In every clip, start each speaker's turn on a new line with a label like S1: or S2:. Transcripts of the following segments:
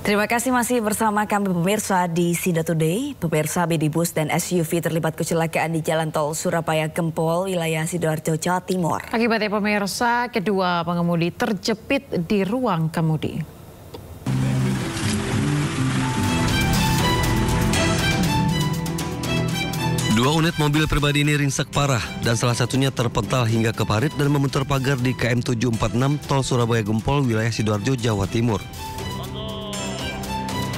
S1: Terima kasih masih bersama kami pemirsa di Sida Today. Pemirsa, minibus dan SUV terlibat kecelakaan di Jalan Tol Surabaya Gempol, wilayah Sidoarjo, Jawa Timur.
S2: Akibatnya pemirsa, kedua pengemudi terjepit di ruang kemudi.
S3: Dua unit mobil pribadi ini ringsek parah dan salah satunya terpental hingga ke parit dan memutar pagar di KM 746 Tol Surabaya Gempol, wilayah Sidoarjo, Jawa Timur.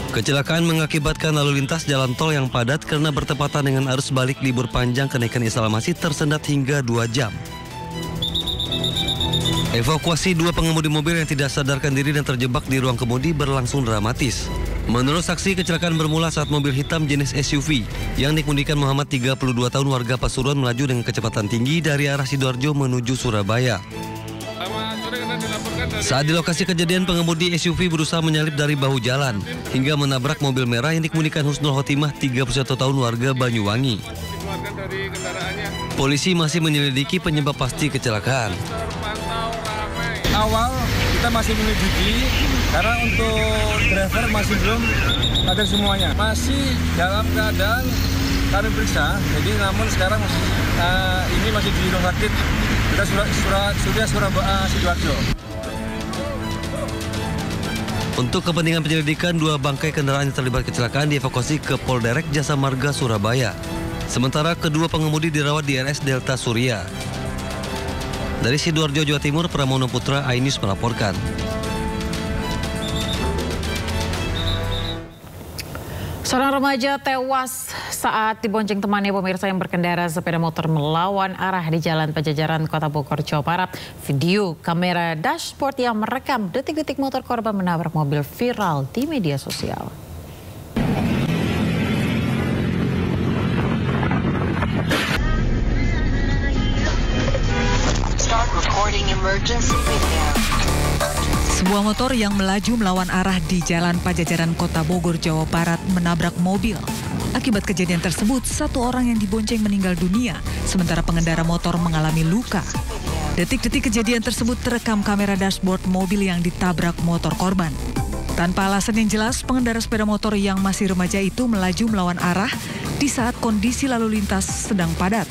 S3: Kecelakaan mengakibatkan lalu lintas jalan tol yang padat karena bertepatan dengan arus balik libur panjang kenaikan Islamasi tersendat hingga 2 jam. Evakuasi dua pengemudi mobil yang tidak sadarkan diri dan terjebak di ruang kemudi berlangsung dramatis. Menurut saksi, kecelakaan bermula saat mobil hitam jenis SUV yang dikemudikan Muhammad 32 tahun warga Pasuruan melaju dengan kecepatan tinggi dari arah Sidoarjo menuju Surabaya. Saat di lokasi kejadian, pengemudi SUV berusaha menyalip dari bahu jalan hingga menabrak mobil merah yang dikemudikan Husnul Khotimah 31 tahun warga Banyuwangi. Polisi masih menyelidiki penyebab pasti kecelakaan.
S4: Awal kita masih menyelidiki karena untuk driver masih belum ada semuanya. Masih dalam keadaan kami periksa, jadi namun sekarang ini masih di rumah sakit. Kita sudah Surabaya Sidoarjo.
S3: Untuk kepentingan penyelidikan, dua bangkai kendaraan yang terlibat kecelakaan dievakuasi ke Polderek Jasa Marga Surabaya. Sementara kedua pengemudi dirawat di RS Delta Surya. Dari Sidoarjo, Jawa Timur, Pramono Putra, iNews melaporkan.
S2: Seorang remaja tewas saat dibonceng temannya pemirsa yang berkendara sepeda motor melawan arah di Jalan Pajajaran, Kota Bogor, Jawa Barat. Video kamera dashboard yang merekam detik-detik motor korban menabrak mobil viral di media sosial.
S5: Start recording emergency video.
S6: Sebuah motor yang melaju melawan arah di Jalan Pajajaran, Kota Bogor, Jawa Barat menabrak mobil. Akibat kejadian tersebut, satu orang yang dibonceng meninggal dunia, sementara pengendara motor mengalami luka. Detik-detik kejadian tersebut terekam kamera dashboard mobil yang ditabrak motor korban. Tanpa alasan yang jelas, pengendara sepeda motor yang masih remaja itu melaju melawan arah di saat kondisi lalu lintas sedang padat.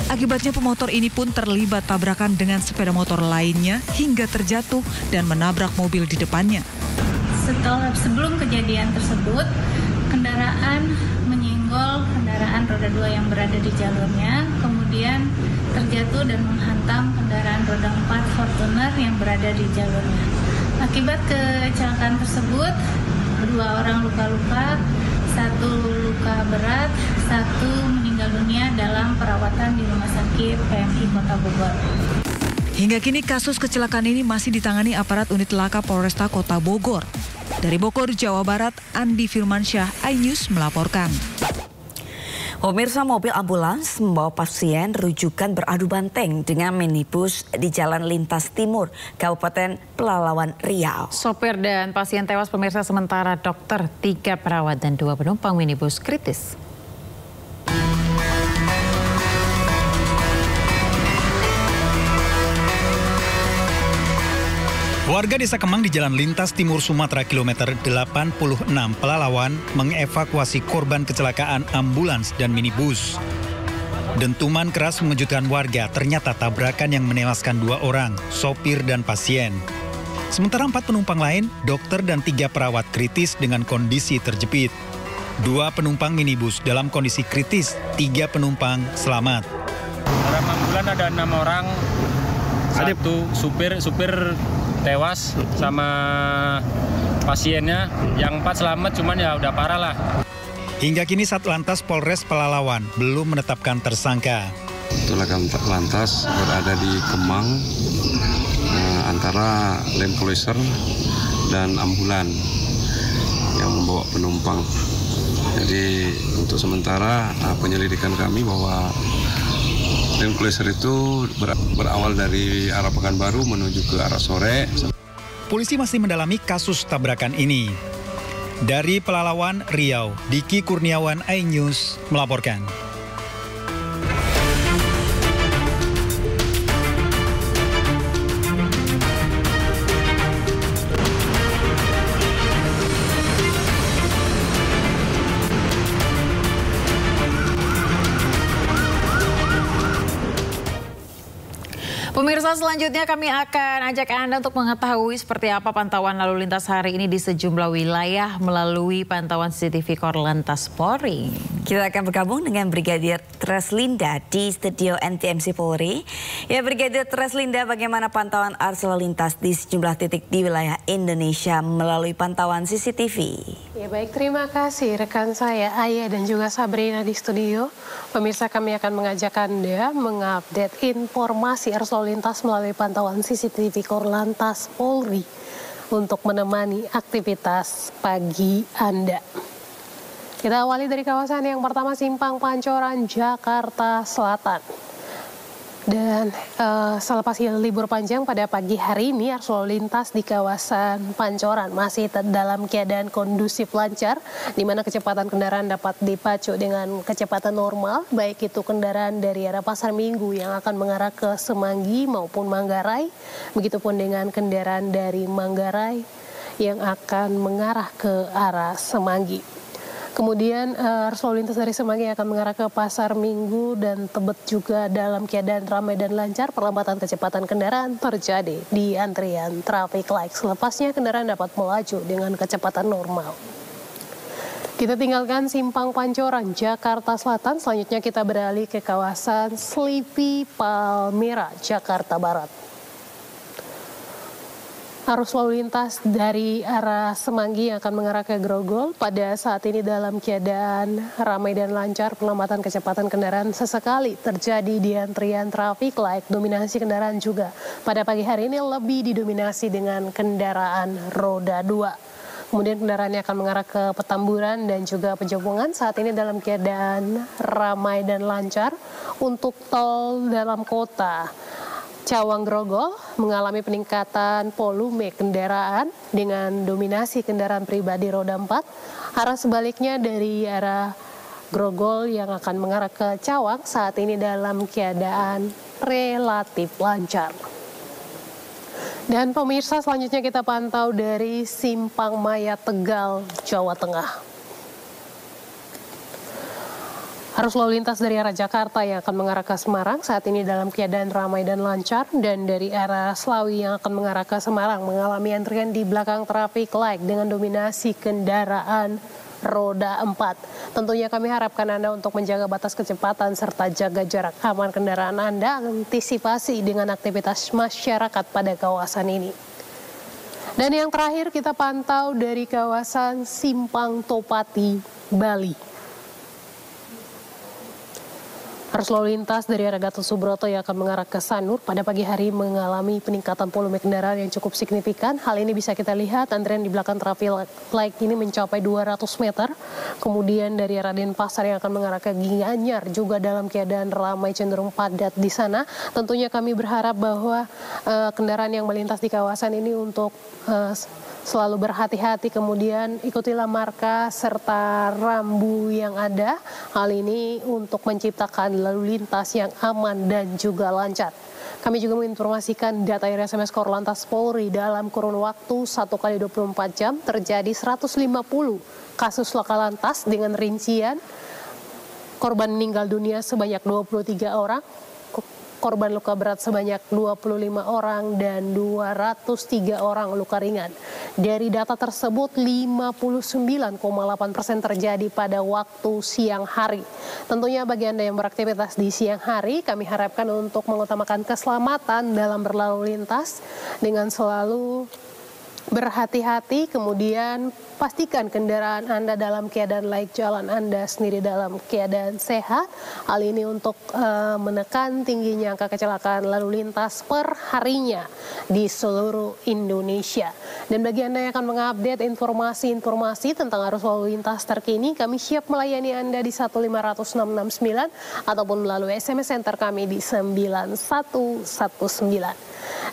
S6: Akibatnya pemotor ini pun terlibat tabrakan dengan sepeda motor lainnya hingga terjatuh dan menabrak mobil di depannya.
S7: Sebelum kejadian tersebut, kendaraan menyenggol kendaraan roda 2 yang berada di jalurnya, kemudian terjatuh dan menghantam kendaraan roda 4 Fortuner yang berada di jalurnya. Akibat kecelakaan tersebut, dua orang luka-luka, satu luka berat, satu meninggal dunia dalam perawatan di Rumah Sakit PMI Kota Bogor.
S6: Hingga kini kasus kecelakaan ini masih ditangani aparat unit laka Polresta Kota Bogor. Dari Bogor, Jawa Barat, Andi Firmansyah, iNews melaporkan.
S1: Pemirsa, mobil ambulans membawa pasien rujukan beradu banteng dengan minibus di Jalan Lintas Timur, Kabupaten Pelalawan, Riau.
S2: Sopir dan pasien tewas pemirsa, sementara dokter, 3 perawat dan 2 penumpang minibus kritis.
S8: Warga Desa Kemang di Jalan Lintas Timur Sumatera kilometer 86 Pelalawan mengevakuasi korban kecelakaan ambulans dan minibus. Dentuman keras mengejutkan warga, ternyata tabrakan yang menewaskan 2 orang, sopir dan pasien. Sementara 4 penumpang lain, dokter dan 3 perawat kritis dengan kondisi terjepit. 2 penumpang minibus dalam kondisi kritis, 3 penumpang selamat.
S4: Dalam ambulan ada 6 orang, satu supir tewas sama pasiennya, yang 4 selamat cuman ya udah parah lah.
S8: Hingga kini Satlantas Polres Pelalawan belum menetapkan tersangka.
S9: Lantas berada di Kemang antara Land Cruiser dan ambulan yang membawa penumpang. Jadi untuk sementara penyelidikan kami bahwa Land Cruiser itu berawal dari arah Pekanbaru menuju ke arah Sore.
S8: Polisi masih mendalami kasus tabrakan ini. Dari Pelalawan, Riau, Diki Kurniawan, iNews melaporkan.
S2: Pemirsa, selanjutnya kami akan ajak Anda untuk mengetahui seperti apa pantauan lalu lintas hari ini di sejumlah wilayah melalui pantauan CCTV Korlantas Polri.
S1: Kita akan bergabung dengan Brigadir Treslinda di studio NTMC Polri. Ya, Brigadir Treslinda, bagaimana pantauan arus lalu lintas di sejumlah titik di wilayah Indonesia melalui pantauan CCTV?
S10: Ya baik, terima kasih rekan saya Aya dan juga Sabrina di studio. Pemirsa, kami akan mengajak Anda mengupdate informasi arus lalu lintas melalui pantauan CCTV Korlantas Polri untuk menemani aktivitas pagi Anda. Kita awali dari kawasan yang pertama, Simpang Pancoran, Jakarta Selatan. Dan selepas libur panjang pada pagi hari ini, arus lalu lintas di kawasan Pancoran masih dalam keadaan kondusif lancar, di mana kecepatan kendaraan dapat dipacu dengan kecepatan normal, baik itu kendaraan dari arah Pasar Minggu yang akan mengarah ke Semanggi maupun Manggarai, begitupun dengan kendaraan dari Manggarai yang akan mengarah ke arah Semanggi. Kemudian arus lalu lintas dari Semanggi akan mengarah ke Pasar Minggu dan Tebet juga dalam keadaan ramai dan lancar. Perlambatan kecepatan kendaraan terjadi di antrian traffic light. Selepasnya kendaraan dapat melaju dengan kecepatan normal. Kita tinggalkan Simpang Pancoran, Jakarta Selatan. Selanjutnya kita beralih ke kawasan Sleepy Palmera, Jakarta Barat. Arus lalu lintas dari arah Semanggi yang akan mengarah ke Grogol pada saat ini dalam keadaan ramai dan lancar. Perlambatan kecepatan kendaraan sesekali terjadi di antrian traffic light. Dominasi kendaraan juga pada pagi hari ini lebih didominasi dengan kendaraan roda 2. Kemudian kendaraan yang akan mengarah ke Petamburan dan juga Pejompongan saat ini dalam keadaan ramai dan lancar. Untuk tol dalam kota Cawang Grogol mengalami peningkatan volume kendaraan dengan dominasi kendaraan pribadi roda 4. Arah sebaliknya dari arah Grogol yang akan mengarah ke Cawang saat ini dalam keadaan relatif lancar. Dan pemirsa, selanjutnya kita pantau dari Simpang Maya Tegal, Jawa Tengah. Arus lalu lintas dari arah Jakarta yang akan mengarah ke Semarang saat ini dalam keadaan ramai dan lancar, dan dari arah Slawi yang akan mengarah ke Semarang mengalami antrian di belakang traffic light dengan dominasi kendaraan roda 4. Tentunya kami harapkan Anda untuk menjaga batas kecepatan serta jaga jarak aman kendaraan Anda, antisipasi dengan aktivitas masyarakat pada kawasan ini. Dan yang terakhir kita pantau dari kawasan Simpang Topati, Bali. Arus lalu lintas dari arah Gatot Subroto yang akan mengarah ke Sanur pada pagi hari mengalami peningkatan volume kendaraan yang cukup signifikan. Hal ini bisa kita lihat, antrian di belakang traffic light ini mencapai 200 meter. Kemudian dari arah Denpasar yang akan mengarah ke Gianyar juga dalam keadaan ramai cenderung padat di sana. Tentunya kami berharap bahwa kendaraan yang melintas di kawasan ini untuk selalu berhati-hati, kemudian ikutilah marka serta rambu yang ada. Hal ini untuk menciptakan lalu lintas yang aman dan juga lancar. Kami juga menginformasikan data dari SMS Korlantas Polri dalam kurun waktu 1x24 jam terjadi 150 kasus laka lantas dengan rincian korban meninggal dunia sebanyak 23 orang. Korban luka berat sebanyak 25 orang dan 203 orang luka ringan. Dari data tersebut 59,8% terjadi pada waktu siang hari. Tentunya bagi Anda yang beraktivitas di siang hari, kami harapkan untuk mengutamakan keselamatan dalam berlalu lintas dengan selalu berhati-hati, kemudian pastikan kendaraan Anda dalam keadaan layak jalan, Anda sendiri dalam keadaan sehat. Hal ini untuk menekan tingginya angka kecelakaan lalu lintas per harinya di seluruh Indonesia. Dan bagi Anda yang akan mengupdate informasi-informasi tentang arus lalu lintas terkini, kami siap melayani Anda di 1500669 ataupun melalui SMS center kami di 9119.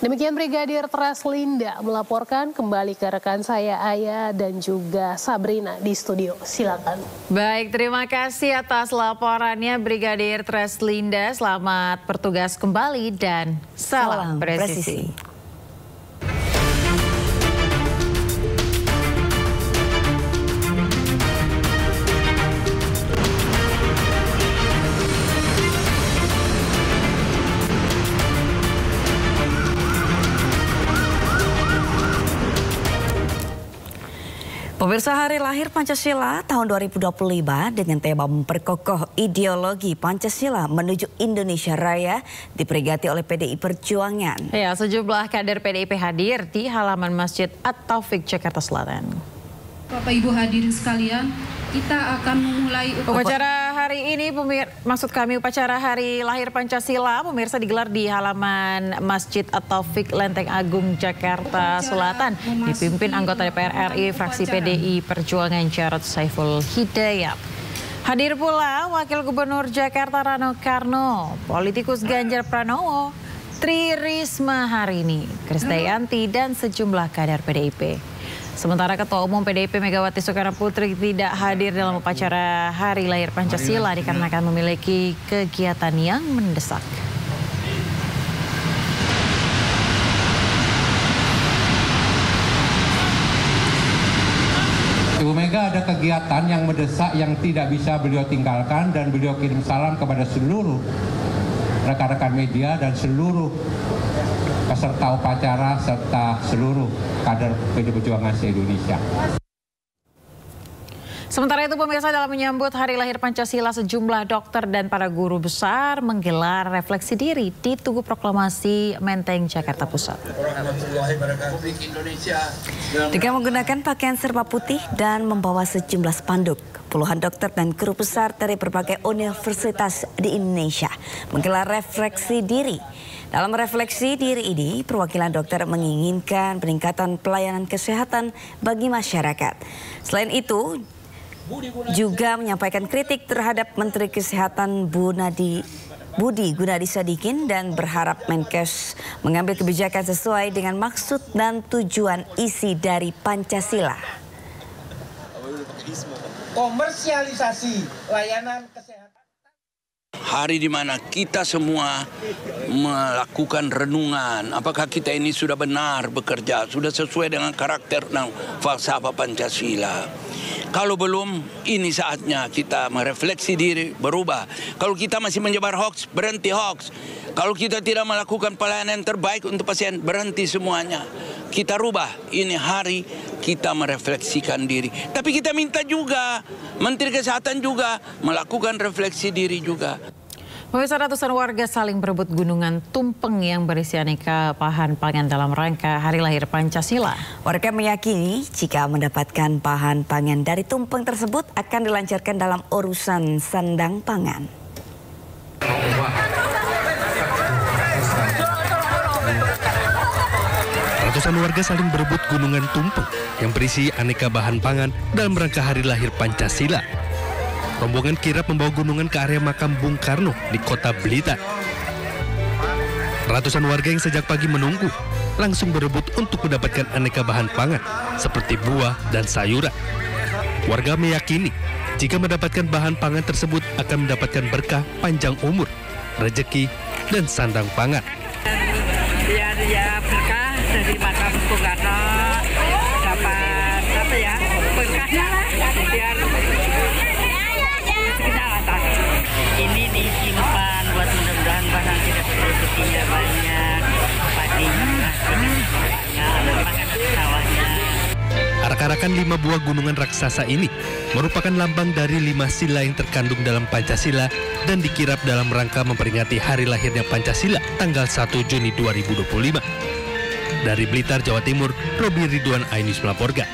S10: Demikian Brigadir Treslinda melaporkan, kembali ke rekan saya Aya dan juga Sabrina di studio. Silakan.
S2: Baik, terima kasih atas laporannya Brigadir Treslinda. Selamat bertugas kembali dan salam presisi.
S1: Pemirsa, Hari Lahir Pancasila tahun 2025 dengan tema memperkokoh ideologi Pancasila menuju Indonesia Raya diperingati oleh PDI Perjuangan.
S2: Ya, sejumlah kader PDIP hadir di halaman Masjid At-Taufik, Jakarta Selatan.
S11: Bapak Ibu hadirin sekalian, kita akan memulai
S2: upacara hari ini, upacara Hari Lahir Pancasila, pemirsa, digelar di halaman Masjid At-Taufik, Lenteng Agung, Jakarta Selatan, dipimpin anggota DPR RI fraksi PDI Perjuangan Jarod Saiful Hidayat. Hadir pula Wakil Gubernur Jakarta Rano Karno, politikus Ganjar Pranowo, Tri Risma Harini, Krisdayanti, dan sejumlah kader PDIP. Sementara Ketua Umum PDIP Megawati Soekarno Putri tidak hadir dalam upacara Hari Lahir Pancasila dikarenakan memiliki kegiatan yang mendesak.
S12: Ibu Mega ada kegiatan yang mendesak yang tidak bisa beliau tinggalkan, dan beliau kirim salam kepada seluruh rekan-rekan media dan seluruh peserta upacara serta seluruh kader PDI Perjuangan se-Indonesia.
S2: Sementara itu, pemirsa, dalam menyambut Hari Lahir Pancasila, sejumlah dokter dan para guru besar menggelar refleksi diri di Tugu Proklamasi Menteng, Jakarta Pusat.
S1: Dengan menggunakan pakaian serba putih dan membawa sejumlah spanduk, puluhan dokter dan guru besar dari berbagai universitas di Indonesia menggelar refleksi diri. Dalam refleksi diri ini, perwakilan dokter menginginkan peningkatan pelayanan kesehatan bagi masyarakat. Selain itu, juga menyampaikan kritik terhadap Menteri Kesehatan Budi Gunadi Sadikin dan berharap Menkes mengambil kebijakan sesuai dengan maksud dan tujuan isi dari Pancasila.
S13: Komersialisasi layanan kesehatan.
S14: Hari di mana kita semua melakukan renungan, apakah kita ini sudah benar bekerja, sudah sesuai dengan karakter dan falsafah Pancasila. Kalau belum, ini saatnya kita merefleksi diri, berubah. Kalau kita masih menyebar hoax, berhenti hoax. Kalau kita tidak melakukan pelayanan terbaik untuk pasien, berhenti semuanya. Kita rubah, ini hari kita merefleksikan diri. Tapi kita minta juga, Menteri Kesehatan juga melakukan refleksi diri juga.
S2: Pemirsa, ratusan warga saling berebut gunungan tumpeng yang berisi aneka bahan pangan dalam rangka Hari Lahir Pancasila.
S1: Warga meyakini jika mendapatkan bahan pangan dari tumpeng tersebut akan dilancarkan dalam urusan sandang pangan.
S3: Ratusan warga saling berebut gunungan tumpeng yang berisi aneka bahan pangan dalam rangka Hari Lahir Pancasila. Rombongan kirap membawa gunungan ke area makam Bung Karno di Kota Blitar. Ratusan warga yang sejak pagi menunggu langsung berebut untuk mendapatkan aneka bahan pangan seperti buah dan sayuran. Warga meyakini jika mendapatkan bahan pangan tersebut akan mendapatkan berkah panjang umur, rezeki, dan sandang pangan.
S15: Biar ya berkah dari makam Bung Karno, dapat apa ya, berkah biar ini disimpan buat mudah-mudahan bahan tidak rezekinya banyak, padinya makanan sawahnya.
S3: Arak-arakan 5 buah gunungan raksasa ini merupakan lambang dari 5 sila yang terkandung dalam Pancasila dan dikirap dalam rangka memperingati hari lahirnya Pancasila tanggal 1 Juni 2025. Dari Blitar, Jawa Timur, Robi Ridwan, iNews melaporkan.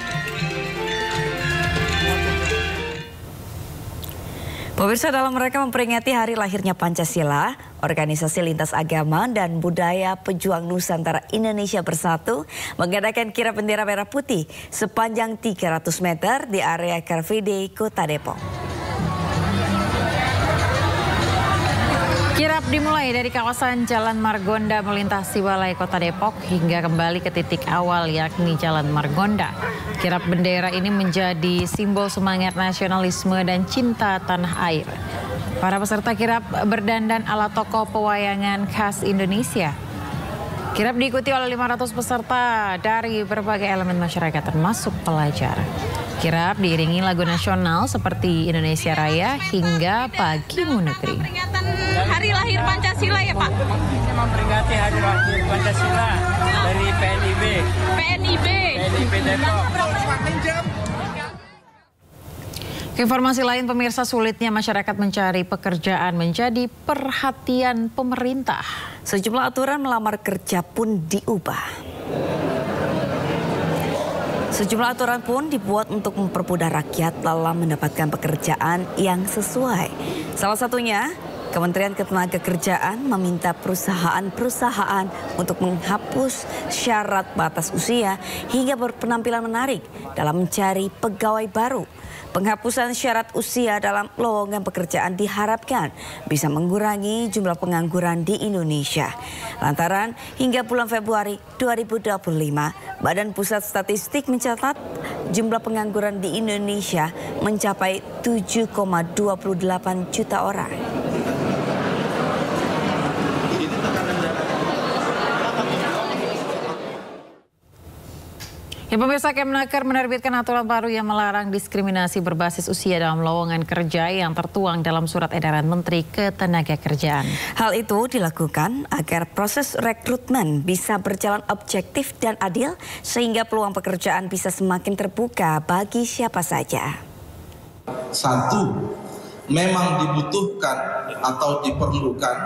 S1: Pemirsa, dalam mereka memperingati hari lahirnya Pancasila, Organisasi Lintas Agama dan Budaya Pejuang Nusantara Indonesia Bersatu mengadakan kirap bendera merah putih sepanjang 300 meter di area Car Free Day, Kota Depok.
S2: Kirap dimulai dari kawasan Jalan Margonda melintasi Balai Kota Depok hingga kembali ke titik awal yakni Jalan Margonda. Kirap bendera ini menjadi simbol semangat nasionalisme dan cinta tanah air. Para peserta kirap berdandan ala tokoh pewayangan khas Indonesia. Kirap diikuti oleh 500 peserta dari berbagai elemen masyarakat termasuk pelajar. Kirap diiringi lagu nasional seperti Indonesia Raya hingga Pagimu Negeri.
S16: Hari lahir Pancasila ya Pak?
S15: Ini memperingati Hari Lahir Pancasila dari PNIB.
S16: PNIB
S15: Depok.
S2: Informasi lain, pemirsa, sulitnya masyarakat mencari pekerjaan menjadi perhatian pemerintah.
S1: Sejumlah aturan melamar kerja pun diubah. Sejumlah aturan pun dibuat untuk mempermudah rakyat dalam mendapatkan pekerjaan yang sesuai. Salah satunya, Kementerian Ketenagakerjaan meminta perusahaan-perusahaan untuk menghapus syarat batas usia hingga berpenampilan menarik dalam mencari pegawai baru. Penghapusan syarat usia dalam lowongan pekerjaan diharapkan bisa mengurangi jumlah pengangguran di Indonesia. Lantaran hingga bulan Februari 2025, Badan Pusat Statistik mencatat jumlah pengangguran di Indonesia mencapai 7,28 juta orang.
S2: Ya, pemirsa, Kemenaker menerbitkan aturan baru yang melarang diskriminasi berbasis usia dalam lowongan kerja yang tertuang dalam Surat Edaran Menteri Ketenagakerjaan.
S1: Hal itu dilakukan agar proses rekrutmen bisa berjalan objektif dan adil sehingga peluang pekerjaan bisa semakin terbuka bagi siapa saja.
S17: Satu, memang dibutuhkan atau diperlukan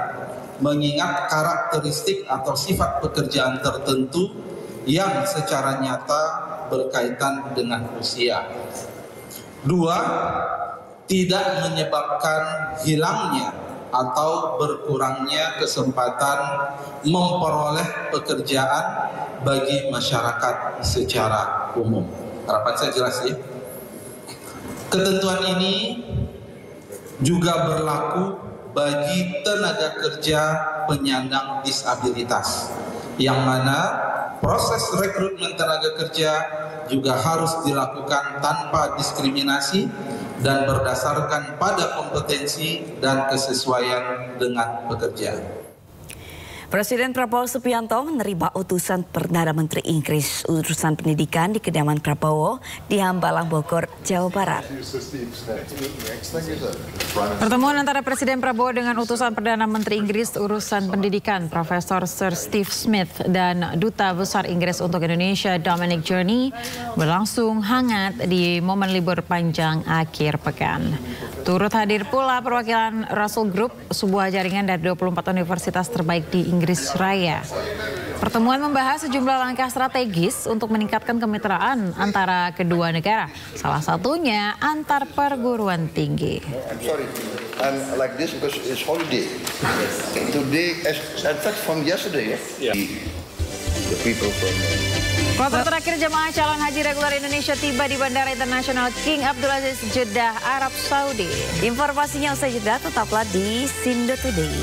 S17: mengingat karakteristik atau sifat pekerjaan tertentu yang secara nyata berkaitan dengan usia. Dua, tidak menyebabkan hilangnya atau berkurangnya kesempatan memperoleh pekerjaan bagi masyarakat secara umum. Harapan saya jelas ya. Ketentuan ini juga berlaku bagi tenaga kerja penyandang disabilitas, yang mana proses rekrutmen tenaga kerja juga harus dilakukan tanpa diskriminasi dan berdasarkan pada kompetensi dan kesesuaian dengan pekerjaan.
S1: Presiden Prabowo Subianto menerima utusan Perdana Menteri Inggris urusan pendidikan di kediaman Prabowo di Hambalang, Bogor, Jawa Barat.
S2: Pertemuan antara Presiden Prabowo dengan utusan Perdana Menteri Inggris urusan pendidikan Profesor Sir Steve Smith dan Duta Besar Inggris untuk Indonesia Dominic Journey berlangsung hangat di momen libur panjang akhir pekan. Turut hadir pula perwakilan Russell Group, sebuah jaringan dari 24 universitas terbaik di Inggris Raya. Pertemuan membahas sejumlah langkah strategis untuk meningkatkan kemitraan antara kedua negara, salah satunya antar perguruan tinggi.
S18: I'm like this because it's holiday. Today, in fact from yesterday, the people from
S2: Kloter terakhir jemaah calon haji reguler Indonesia tiba di Bandara Internasional King Abdulaziz Jeddah, Arab Saudi.
S1: Informasinya usai jeda, tetaplah di Sindo Today.